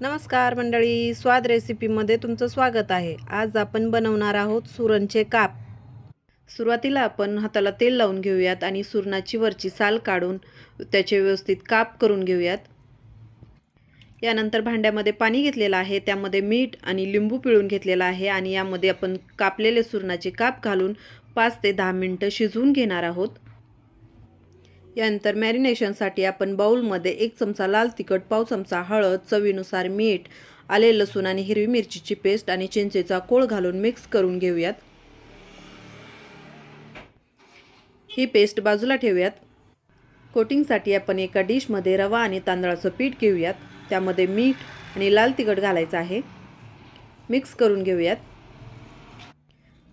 नमस्कार मंडळी, स्वाद रेसिपीमध्ये तुमचं स्वागत आहे। आज आपण बनवणार आहोत सुरणचे काप। सुरुवातीला आपण हाताला तेल लावून घेऊयात आणि सुरणाची वरची साल काढून त्याचे व्यवस्थित काप करून घेऊयात। यानंतर भांड्यामध्ये पाणी घेतलेलं आहे, त्यामध्ये मीठ आणि लिंबू पिळून घेतलेला आहे आणि यामध्ये आपण कापलेले सुरणाचे काप घालून 5 ते 10 मिनिटं शिजवून घेणार आहोत। यानंतर मॅरिनेशनसाठी आपण बाउलमध्ये 1 चमचा लाल तिखट, पाव चमचा हळद, चवीनुसार मीठ, आले लसूण आणि हिरवी मिरचीची पेस्ट आणि चिंचेचा कोळ घालून मिक्स करून घेऊयात। ही पेस्ट बाजूला ठेवूयात। कोटिंगसाठी आपण एका डिशमध्ये रवा आणि तांदळाचं पीठ घेऊयात। त्यामध्ये मीठ आणि लाल तिखट घालायचं आहे। मिक्स करून घेऊयात।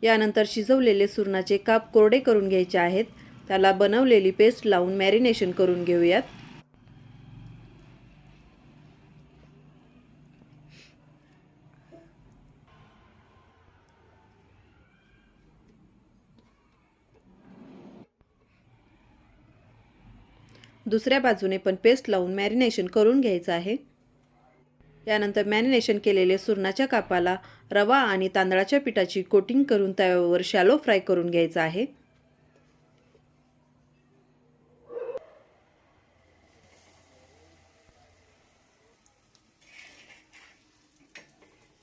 यानंतर शिजवलेले सुरणाचे काप कोरडे करून घ्यायचे आहेत। त्याला बनवलेली पेस्ट लावून मॅरिनेशन करून घेऊयात। दुसऱ्या बाजूने पण पेस्ट लावून मॅरिनेशन करून घ्यायचं आहे। यानंतर मॅरिनेशन केलेले सुरणाच्या कापाला रवा आणि तांदळाच्या पिठाची कोटिंग करून तव्यावर शॅलो फ्राय करून घ्यायचं आहे।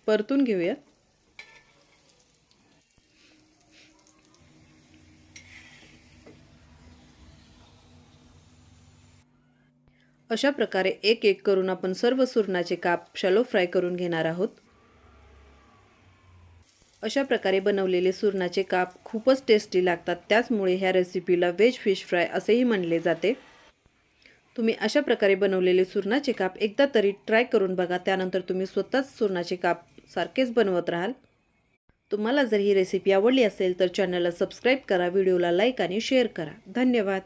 परतून घेऊया। अशा प्रकारे एक एक करून आपण सर्व सुरणाचे काप शॅलो फ्राय करून घेणार आहोत। अशा प्रकारे बनवलेले सुरणाचे काप खूपच टेस्टी लागतात, त्याचमुळे ह्या रेसिपीला व्हेज फिश फ्राय असेही म्हणले जाते। तुम्ही अशा प्रकारे बनवलेले सुरणाचे काप एकदा तरी ट्राय करून बघा, त्यानंतर तुम्ही स्वतःच सुरणाचे काप सारखेच बनवत राहाल। तुम्हाला जर ही रेसिपी आवडली असेल तर चॅनलला सबस्क्राईब करा, व्हिडिओला लाईक आणि शेअर करा। धन्यवाद।